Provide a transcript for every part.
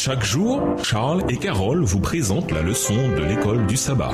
Chaque jour, Charles et Carole vous présentent la leçon de l'école du sabbat.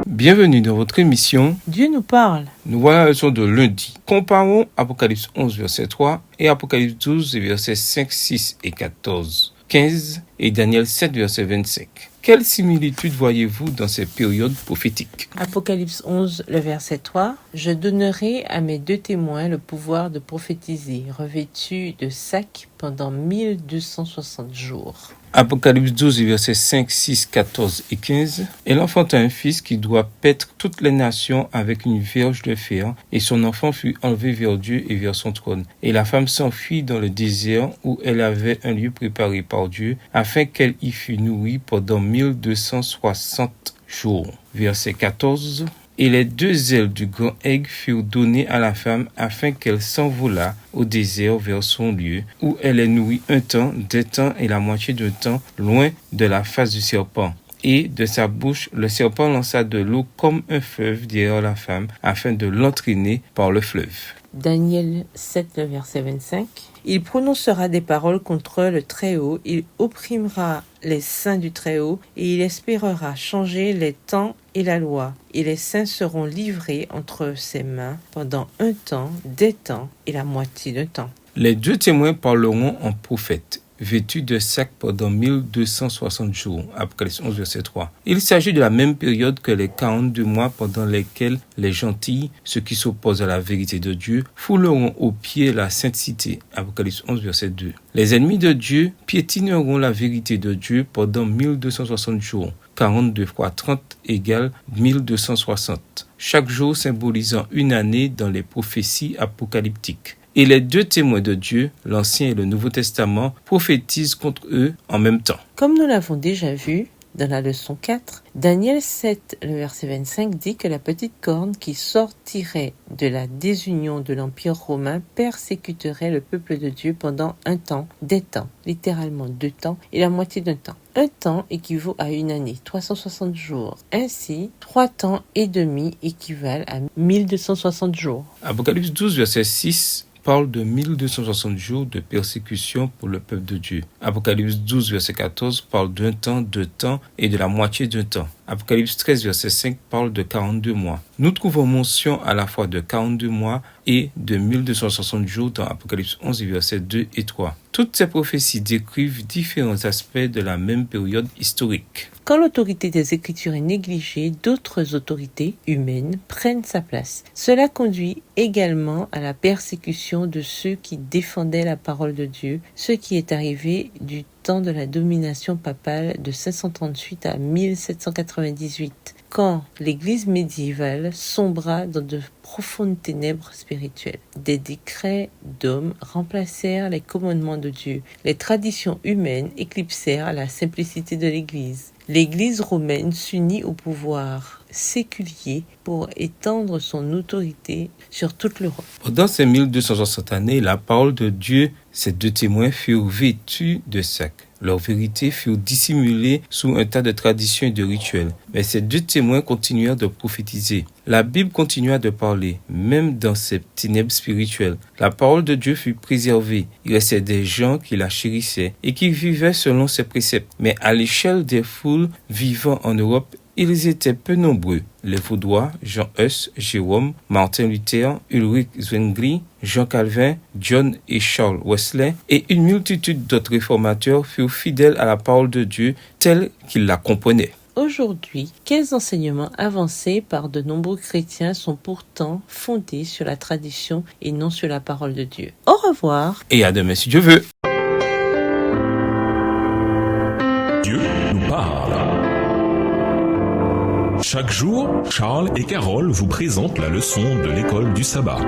Bienvenue dans votre émission Dieu nous parle. Nous voilà la leçon de lundi. Comparons Apocalypse 11, verset 3 et Apocalypse 12, versets 5, 6 et 14, 15 et Daniel 7, verset 25. Quelle similitude voyez-vous dans ces périodes prophétiques? Apocalypse 11, le verset 3. Je donnerai à mes deux témoins le pouvoir de prophétiser, revêtus de sacs pendant 1260 jours. Apocalypse 12, versets 5, 6, 14 et 15. Elle enfanta un fils qui doit paître toutes les nations avec une verge de fer, et son enfant fut enlevé vers Dieu et vers son trône. Et la femme s'enfuit dans le désert où elle avait un lieu préparé par Dieu, afin qu'elle y fût nourrie pendant 1260 jours. Verset 14. Et les deux ailes du grand aigle furent données à la femme afin qu'elle s'envolât au désert vers son lieu, où elle est nourrie un temps, 2 temps et la moitié d'un temps, loin de la face du serpent. Et de sa bouche, le serpent lança de l'eau comme un fleuve derrière la femme, afin de l'entraîner par le fleuve. Daniel 7, le verset 25. Il prononcera des paroles contre le Très-Haut, il opprimera les saints du Très-Haut, et il espérera changer les temps et la loi. Et les saints seront livrés entre ses mains pendant 1 temps, 2 temps et la moitié d'un temps. Les deux témoins parleront en prophètes, vêtus de sacs pendant 1260 jours. Apocalypse 11, verset 3. Il s'agit de la même période que les 42 mois pendant lesquels les gentils, ceux qui s'opposent à la vérité de Dieu, fouleront aux pieds la sainte cité. Apocalypse 11, verset 2. Les ennemis de Dieu piétineront la vérité de Dieu pendant 1260 jours. 42 fois 30 égale 1260. Chaque jour symbolisant une année dans les prophéties apocalyptiques. Et les deux témoins de Dieu, l'Ancien et le Nouveau Testament, prophétisent contre eux en même temps. Comme nous l'avons déjà vu dans la leçon 4, Daniel 7, le verset 25 dit que la petite corne qui sortirait de la désunion de l'Empire romain persécuterait le peuple de Dieu pendant 1 temps, 2 temps, littéralement 2 temps et la moitié d'un temps. 1 temps équivaut à une année, 360 jours. Ainsi, 3 temps et demi équivalent à 1260 jours. Apocalypse 12, verset 6 parle de 1260 jours de persécution pour le peuple de Dieu. Apocalypse 12, verset 14 parle d'1 temps, 2 temps et de la moitié d'un temps. Apocalypse 13, verset 5 parle de 42 mois. Nous trouvons mention à la fois de 42 mois et de 1260 jours dans Apocalypse 11, versets 2 et 3. Toutes ces prophéties décrivent différents aspects de la même période historique. Quand l'autorité des Écritures est négligée, d'autres autorités humaines prennent sa place. Cela conduit également à la persécution de ceux qui défendaient la parole de Dieu, ce qui est arrivé du temps de la domination papale de 538 à 1798, quand l'Église médiévale sombra dans de profondes ténèbres spirituelles. Des décrets d'hommes remplacèrent les commandements de Dieu. Les traditions humaines éclipsèrent la simplicité de l'Église. L'Église romaine s'unit au pouvoir séculier pour étendre son autorité sur toute l'Europe. Pendant ces 1260 années, la parole de Dieu, ces deux témoins furent vêtus de sacs. Leurs vérités furent dissimulées sous un tas de traditions et de rituels. Mais ces deux témoins continuèrent de prophétiser. La Bible continua de parler, même dans ces ténèbres spirituelles. La parole de Dieu fut préservée. Il restait des gens qui la chérissaient et qui vivaient selon ses préceptes. Mais à l'échelle des foules vivant en Europe, ils étaient peu nombreux. Les Vaudois, Jean Hus, Jérôme, Martin Luther, Ulrich Zwingli, Jean Calvin, John et Charles Wesley et une multitude d'autres réformateurs furent fidèles à la parole de Dieu telle qu'ils la comprenaient. Aujourd'hui, quels enseignements avancés par de nombreux chrétiens sont pourtant fondés sur la tradition et non sur la parole de Dieu? Au revoir. Et à demain si Dieu veut. Dieu nous parle. Chaque jour, Charles et Carole vous présentent la leçon de l'école du sabbat.